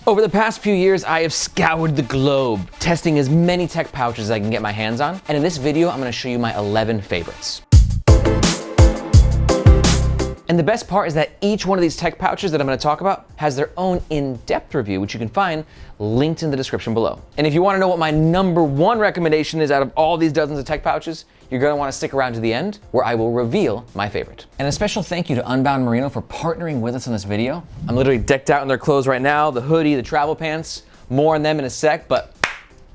Over the past few years, I have scoured the globe, testing as many tech pouches as I can get my hands on. And in this video, I'm gonna show you my 11 favorites. And the best part is that each one of these tech pouches that I'm gonna talk about has their own in-depth review, which you can find linked in the description below. And if you wanna know what my #1 recommendation is out of all these dozens of tech pouches, you're gonna wanna stick around to the end where I will reveal my favorite. And a special thank you to Unbound Merino for partnering with us on this video. I'm literally decked out in their clothes right now, the hoodie, the travel pants, more on them in a sec, but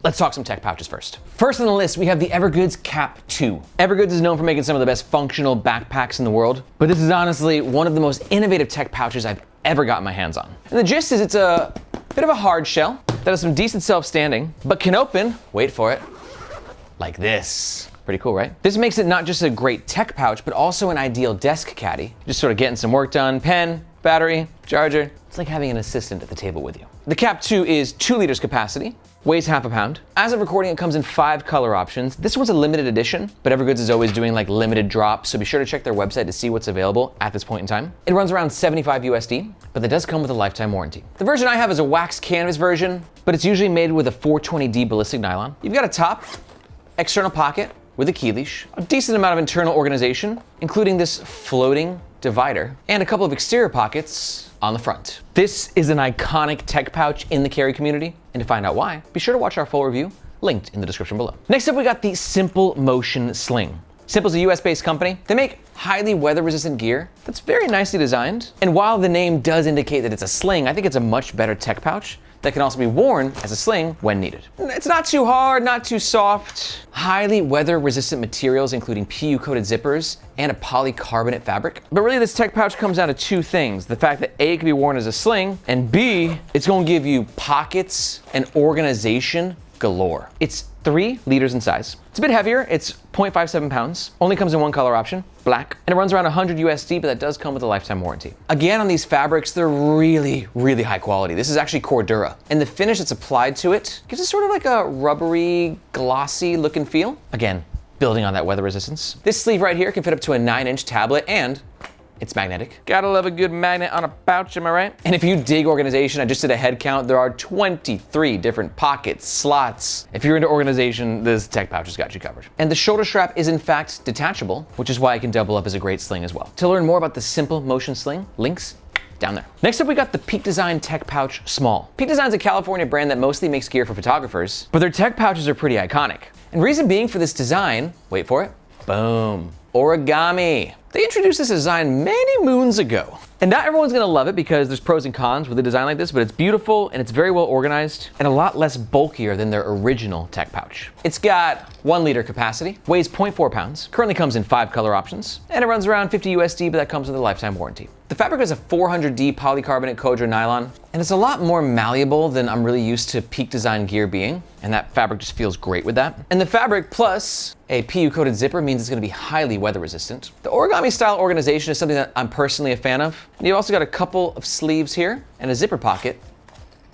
let's talk some tech pouches first. First on the list, we have the Evergoods CAP 2. Evergoods is known for making some of the best functional backpacks in the world, but this is honestly one of the most innovative tech pouches I've ever gotten my hands on. And the gist is it's a bit of a hard shell that has some decent self-standing, but can open, wait for it, like this. Pretty cool, right? This makes it not just a great tech pouch, but also an ideal desk caddy. Just sort of getting some work done, pen, battery, charger. It's like having an assistant at the table with you. The CAP 2 is 2 liters capacity, weighs half a pound. As of recording, it comes in 5 color options. This one's a limited edition, but Evergoods is always doing like limited drops, so be sure to check their website to see what's available at this point in time. It runs around 75 USD, but that does come with a lifetime warranty. The version I have is a wax canvas version, but it's usually made with a 420D ballistic nylon. You've got a top, external pocket with a key leash, a decent amount of internal organization, including this floating divider, and a couple of exterior pockets on the front. This is an iconic tech pouch in the carry community, and to find out why, be sure to watch our full review, linked in the description below. Next up, we got the Sympl Motion Sling. Sympl's a US-based company. They make highly weather-resistant gear that's very nicely designed, and while the name does indicate that it's a sling, I think it's a much better tech pouch that can also be worn as a sling when needed. It's not too hard, not too soft. Highly weather-resistant materials, including PU-coated zippers and a polycarbonate fabric. But really, this tech pouch comes down to 2 things. The fact that A, it can be worn as a sling, and B, it's gonna give you pockets and organization galore. It's 3 liters in size. It's a bit heavier, it's 0.57 pounds. Only comes in 1 color option, black. And it runs around 100 USD, but that does come with a lifetime warranty. Again, on these fabrics, they're really, really high quality. This is actually Cordura. And the finish that's applied to it gives it sort of like a rubbery, glossy look and feel. Again, building on that weather resistance. This sleeve right here can fit up to a 9-inch tablet, and it's magnetic. Gotta love a good magnet on a pouch, am I right? And if you dig organization, I just did a head count. There are 23 different pockets, slots. If you're into organization, this tech pouch has got you covered. And the shoulder strap is in fact detachable, which is why it can double up as a great sling as well. To learn more about the Sympl Motion Sling, links down there. Next up, we got the Peak Design Tech Pouch Small. Peak Design's a California brand that mostly makes gear for photographers, but their tech pouches are pretty iconic. And reason being for this design, wait for it, boom, origami. They introduced this design many moons ago. And not everyone's gonna love it because there's pros and cons with a design like this, but it's beautiful and it's very well organized and a lot less bulkier than their original tech pouch. It's got 1 liter capacity, weighs 0.4 pounds, currently comes in 5 color options, and it runs around 50 USD, but that comes with a lifetime warranty. The fabric is a 400D polycarbonate Cordura nylon, and it's a lot more malleable than I'm really used to Peak Design gear being, and that fabric just feels great with that. And the fabric plus a PU-coated zipper means it's gonna be highly weather resistant. The origami style organization is something that I'm personally a fan of. And you've also got a couple of sleeves here and a zipper pocket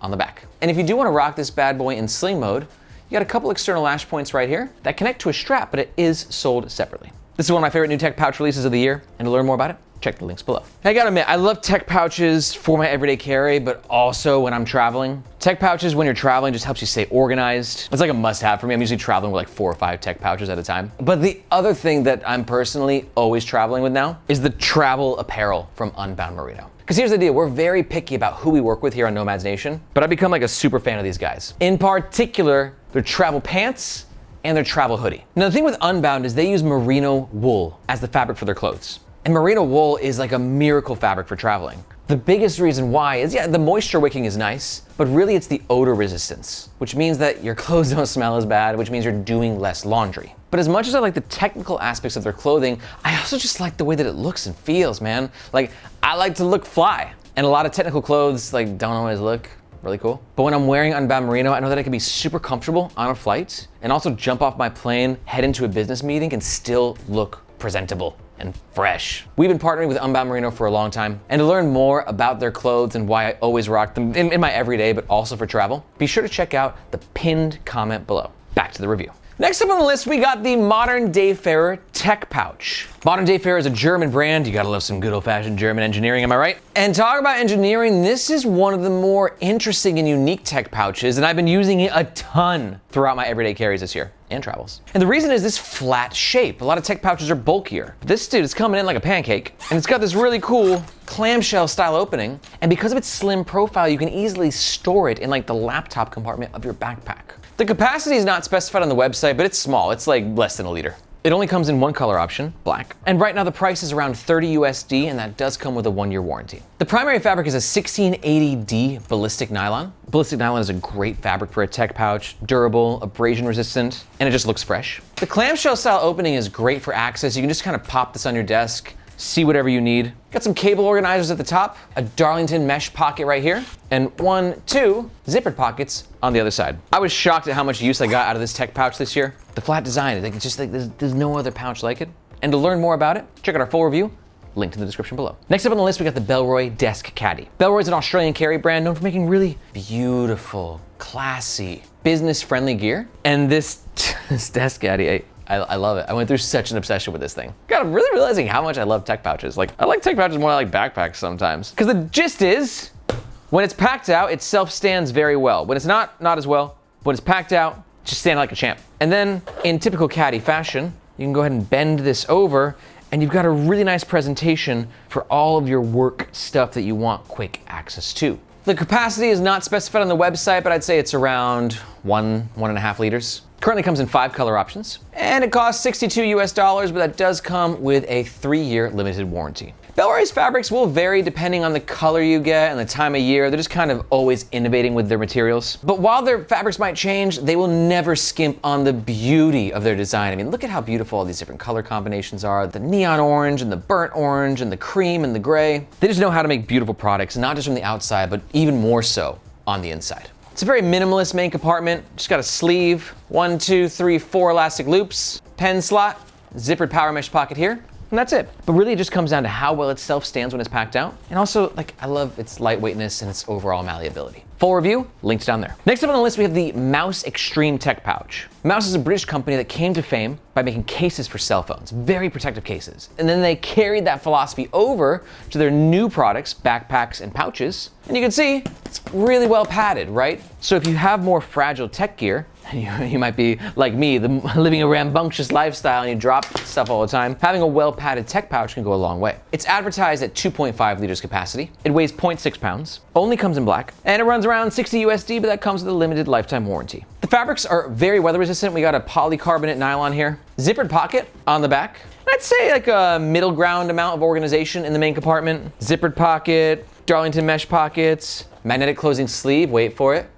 on the back. And if you do wanna rock this bad boy in sling mode, you got a couple external lash points right here that connect to a strap, but it is sold separately. This is one of my favorite new tech pouch releases of the year, and to learn more about it, check the links below. I gotta admit, I love tech pouches for my everyday carry, but also when I'm traveling. Tech pouches when you're traveling just helps you stay organized. It's like a must-have for me. I'm usually traveling with like 4 or 5 tech pouches at a time. But the other thing that I'm personally always traveling with now is the travel apparel from Unbound Merino. Because here's the deal, we're very picky about who we work with here on Nomads Nation, but I've become like a super fan of these guys. In particular, their travel pants and their travel hoodie. Now the thing with Unbound is they use merino wool as the fabric for their clothes. And merino wool is like a miracle fabric for traveling. The biggest reason why is, yeah, the moisture wicking is nice, but really it's the odor resistance, which means that your clothes don't smell as bad, which means you're doing less laundry. But as much as I like the technical aspects of their clothing, I also just like the way that it looks and feels, man. Like, I like to look fly, and a lot of technical clothes like don't always look really cool. But when I'm wearing Unbound Merino, I know that I can be super comfortable on a flight and also jump off my plane, head into a business meeting, and still look presentable and fresh. We've been partnering with Unbound Merino for a long time, and to learn more about their clothes and why I always rock them in my everyday, but also for travel, be sure to check out the pinned comment below. Back to the review. Next up on the list, we got the Modern Dayfarer Tech Pouch. Modern Dayfarer is a German brand. You gotta love some good old-fashioned German engineering, am I right? And talk about engineering, this is one of the more interesting and unique tech pouches, and I've been using it a ton throughout my everyday carries this year and travels. And the reason is this flat shape. A lot of tech pouches are bulkier, but this dude is coming in like a pancake, and it's got this really cool clamshell style opening, and because of its slim profile, you can easily store it in like the laptop compartment of your backpack. The capacity is not specified on the website, but it's small. It's like less than a liter. It only comes in one color option, black. And right now the price is around 30 USD, and that does come with a 1-year warranty. The primary fabric is a 1680D ballistic nylon. Ballistic nylon is a great fabric for a tech pouch, durable, abrasion resistant, and it just looks fresh. The clamshell style opening is great for access. You can just kind of pop this on your desk, see whatever you need. Got some cable organizers at the top, a Darlington mesh pocket right here, and 2 zippered pockets on the other side. I was shocked at how much use I got out of this tech pouch this year. The flat design, it's just like there's no other pouch like it. And to learn more about it, check out our full review, linked in the description below. Next up on the list, we got the Bellroy Desk Caddy. Bellroy is an Australian carry brand known for making really beautiful, classy, business-friendly gear. And this desk caddy, I love it. I went through such an obsession with this thing. God, I'm really realizing how much I love tech pouches. Like, I like tech pouches more than I like backpacks sometimes. Because the gist is, when it's packed out, it self-stands very well. When it's not as well. When it's packed out, just stand like a champ. And then, in typical caddy fashion, you can go ahead and bend this over, and you've got a really nice presentation for all of your work stuff that you want quick access to. The capacity is not specified on the website, but I'd say it's around 1.5 liters. Currently comes in 5 color options, and it costs $62 US, but that does come with a 3-year limited warranty. Bellroy's fabrics will vary depending on the color you get and the time of year. They're just kind of always innovating with their materials. But while their fabrics might change, they will never skimp on the beauty of their design. I mean, look at how beautiful all these different color combinations are. The neon orange and the burnt orange and the cream and the gray. They just know how to make beautiful products, not just from the outside, but even more so on the inside. It's a very minimalist main compartment. Just got a sleeve, 1, 2, 3, 4 elastic loops, pen slot, zippered power mesh pocket here, and that's it. But really it just comes down to how well it self-stands when it's packed out. And also, like, I love its lightweightness and its overall malleability. Full review, linked down there. Next up on the list, we have the MOUS Extreme Tech Pouch. MOUS is a British company that came to fame by making cases for cell phones, very protective cases. And then they carried that philosophy over to their new products, backpacks and pouches. And you can see, it's really well padded, right? So if you have more fragile tech gear, you might be like me, living a rambunctious lifestyle and you drop stuff all the time, having a well-padded tech pouch can go a long way. It's advertised at 2.5 liters capacity. It weighs 0.6 pounds, only comes in black, and it runs around 60 USD, but that comes with a limited lifetime warranty. The fabrics are very weather resistant. We got a polycarbonate nylon here, zippered pocket on the back. I'd say like a middle ground amount of organization in the main compartment. Zippered pocket, Darlington mesh pockets, magnetic closing sleeve, wait for it.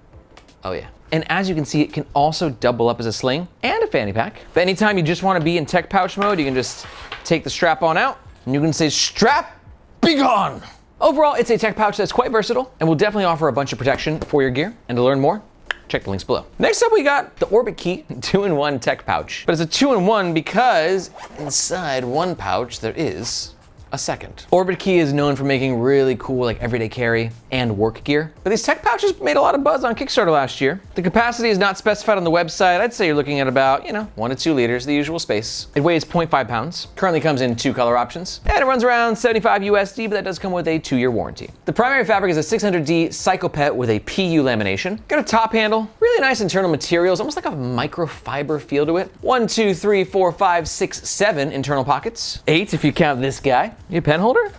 Oh yeah. And as you can see, it can also double up as a sling and a fanny pack. But anytime you just want to be in tech pouch mode, you can just take the strap on out and you can say, strap, be gone. Overall, it's a tech pouch that's quite versatile and will definitely offer a bunch of protection for your gear. And to learn more, check the links below. Next up, we got the Orbitkey 2-in-1 tech pouch. But it's a 2-in-1 because inside one pouch, there is a second. Orbitkey is known for making really cool like everyday carry and work gear. But these tech pouches made a lot of buzz on Kickstarter last year. The capacity is not specified on the website. I'd say you're looking at about, 1 to 2 liters, the usual space. It weighs 0.5 pounds. Currently comes in 2 color options. And it runs around 75 USD, but that does come with a 2-year warranty. The primary fabric is a 600D Psychopet with a PU lamination. Got a top handle, really nice internal materials, almost like a microfiber feel to it. 1, 2, 3, 4, 5, 6, 7 internal pockets. 8 if you count this guy. You a pen holder?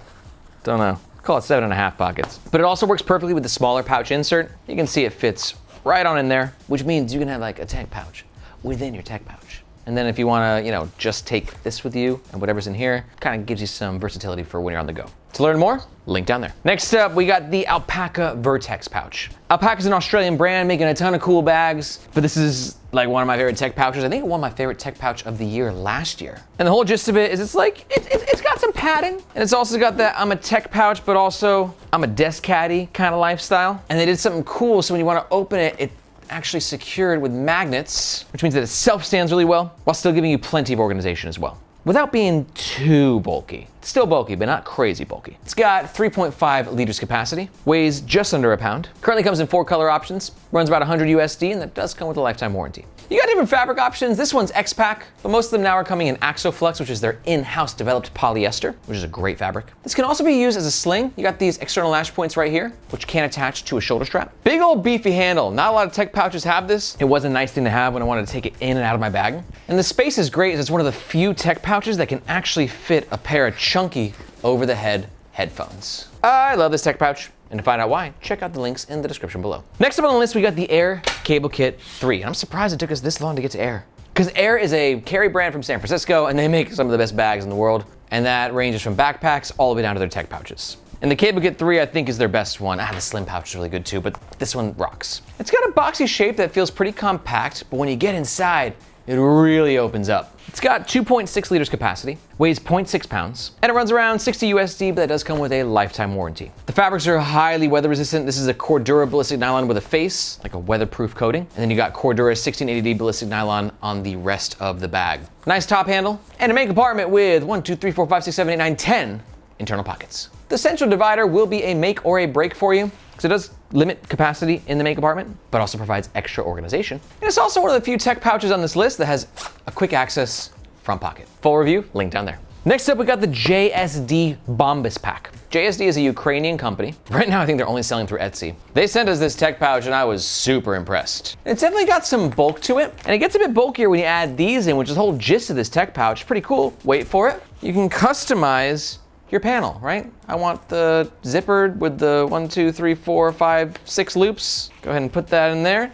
Don't know. Call it 7.5 pockets. But it also works perfectly with the smaller pouch insert. You can see it fits right on in there, which means you can have like a tech pouch within your tech pouch. And then if you wanna, just take this with you and whatever's in here, kind of gives you some versatility for when you're on the go. To learn more, link down there. Next up, we got the Alpaka Vertex pouch. Alpaka is an Australian brand making a ton of cool bags, but this is like one of my favorite tech pouches. I think it won my favorite tech pouch of the year last year. And the whole gist of it is it's got some padding, and it's also got that I'm a tech pouch, but also I'm a desk caddy kind of lifestyle. And they did something cool, so when you want to open it, it actually secured with magnets, which means that it self-stands really well, while still giving you plenty of organization as well, without being too bulky. Still bulky, but not crazy bulky. It's got 3.5 liters capacity, weighs just under a pound. Currently comes in 4 color options, runs about 100 USD, and that does come with a lifetime warranty. You got different fabric options. This one's X-Pack, but most of them now are coming in Axoflex, which is their in-house developed polyester, which is a great fabric. This can also be used as a sling. You got these external lash points right here, which can attach to a shoulder strap. Big old beefy handle. Not a lot of tech pouches have this. It was a nice thing to have when I wanted to take it in and out of my bag. And the space is great, as it's one of the few tech pouches that can actually fit a pair of chunky over-the-head headphones. I love this tech pouch. And to find out why, check out the links in the description below. Next up on the list, we got the Air Cable Kit 3. I'm surprised it took us this long to get to Air. Because Air is a carry brand from San Francisco, and they make some of the best bags in the world. And that ranges from backpacks all the way down to their tech pouches. And the Cable Kit 3, I think, is their best one. The slim pouch is really good too, but this one rocks. It's got a boxy shape that feels pretty compact, but when you get inside, it really opens up. It's got 2.6 liters capacity, weighs 0.6 pounds, and it runs around 60 USD, but that does come with a lifetime warranty. The fabrics are highly weather resistant. This is a Cordura ballistic nylon with a face, like a weatherproof coating. And then you got Cordura 1680D ballistic nylon on the rest of the bag. Nice top handle, and a main compartment with 1, 2, 3, 4, 5, 6, 7, 8, 9, 10 internal pockets. The central divider will be a make or a break for you, because it does limit capacity in the main compartment, but also provides extra organization. And it's also one of the few tech pouches on this list that has a quick access front pocket. Full review, link down there. Next up, we got the JSD Bombas Pack. JSD is a Ukrainian company. Right now, I think they're only selling through Etsy. They sent us this tech pouch, and I was super impressed. It's definitely got some bulk to it, and it gets a bit bulkier when you add these in, which is the whole gist of this tech pouch. Pretty cool. Wait for it. You can customize your panel, right? I want the zippered with the 1, 2, 3, 4, 5, 6 loops. Go ahead and put that in there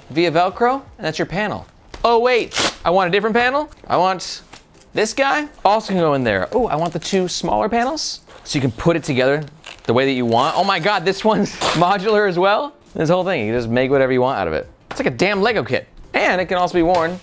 via Velcro, and that's your panel. Oh wait, I want a different panel. I want this guy. Also can go in there. Oh, I want the 2 smaller panels. So you can put it together the way that you want. Oh my God, this one's modular as well. This whole thing, you can just make whatever you want out of it. It's like a damn Lego kit. And it can also be worn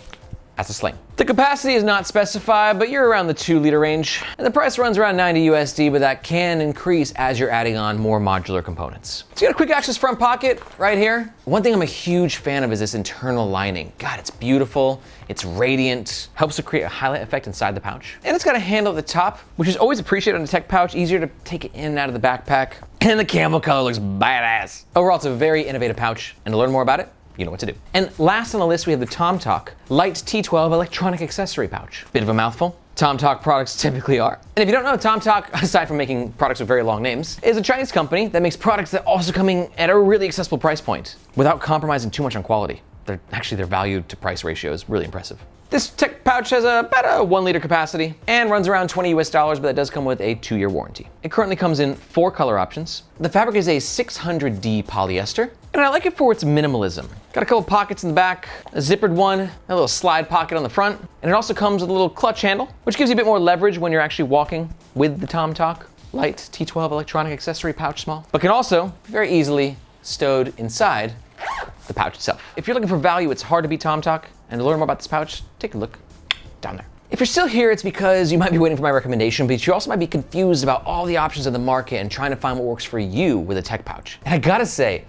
as a sling. The capacity is not specified, but you're around the 2 liter range. And the price runs around 90 USD, but that can increase as you're adding on more modular components. So you got a quick access front pocket right here. One thing I'm a huge fan of is this internal lining. God, it's beautiful. It's radiant, helps to create a highlight effect inside the pouch. And it's got a handle at the top, which is always appreciated on a tech pouch, easier to take it in and out of the backpack. And the camel color looks badass. Overall, it's a very innovative pouch, and to learn more about it, you know what to do. And last on the list, we have the Tomtoc Light T12 electronic accessory pouch. Bit of a mouthful. Tomtoc products typically are. And if you don't know, Tomtoc, aside from making products with very long names, is a Chinese company that makes products that also come in at a really accessible price point without compromising too much on quality. Their value to price ratio is really impressive. This tech pouch has about a 1 liter capacity and runs around 20 US dollars, but that does come with a 2-year warranty. It currently comes in 4 color options. The fabric is a 600D polyester, and I like it for its minimalism. Got a couple pockets in the back, a zippered one, a little slide pocket on the front, and it also comes with a little clutch handle, which gives you a bit more leverage when you're actually walking with the Tomtoc Light T12 electronic accessory pouch small, but can also be very easily stowed inside the pouch itself. If you're looking for value, it's hard to beat Tomtoc, and to learn more about this pouch, take a look down there. If you're still here, it's because you might be waiting for my recommendation, but you also might be confused about all the options in the market and trying to find what works for you with a tech pouch. And I gotta say,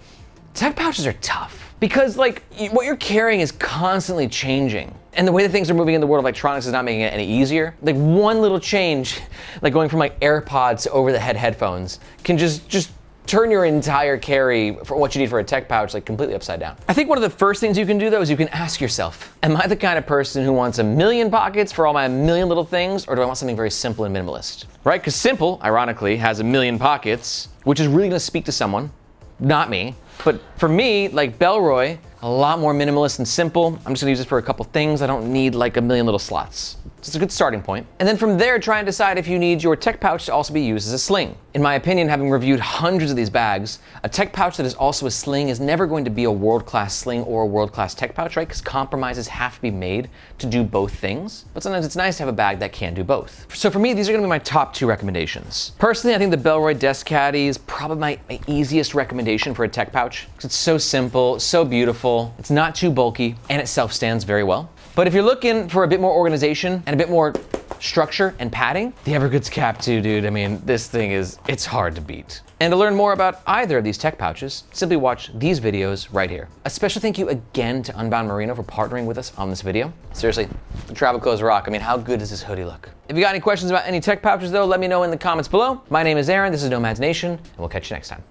tech pouches are tough because what you're carrying is constantly changing. And the way that things are moving in the world of electronics is not making it any easier. Like one little change, like going from like AirPods to over-the-head headphones, can just turn your entire carry for what you need for a tech pouch like completely upside down. I think one of the first things you can do though is you can ask yourself, am I the kind of person who wants a million pockets for all my million little things, or do I want something very simple and minimalist? Right? Because Sympl, ironically, has a million pockets, which is really gonna speak to someone, not me. But for me, like Bellroy, a lot more minimalist and simple. I'm just gonna use it for a couple things. I don't need like a million little slots. So it's a good starting point. And then from there, try and decide if you need your tech pouch to also be used as a sling. In my opinion, having reviewed hundreds of these bags, a tech pouch that is also a sling is never going to be a world-class sling or a world-class tech pouch, right? Because compromises have to be made to do both things. But sometimes it's nice to have a bag that can do both. So for me, these are gonna be my top 2 recommendations. Personally, I think the Bellroy Desk Caddy is probably my easiest recommendation for a tech pouch. Because it's so simple, so beautiful, it's not too bulky, and it self-stands very well. But if you're looking for a bit more organization and a bit more structure and padding. The Evergoods CAP too, dude. I mean, this thing it's hard to beat. And to learn more about either of these tech pouches, simply watch these videos right here. A special thank you again to Unbound Merino for partnering with us on this video. Seriously, the travel clothes rock. I mean, how good does this hoodie look? If you got any questions about any tech pouches though, let me know in the comments below. My name is Aaron, this is Nomads Nation, and we'll catch you next time.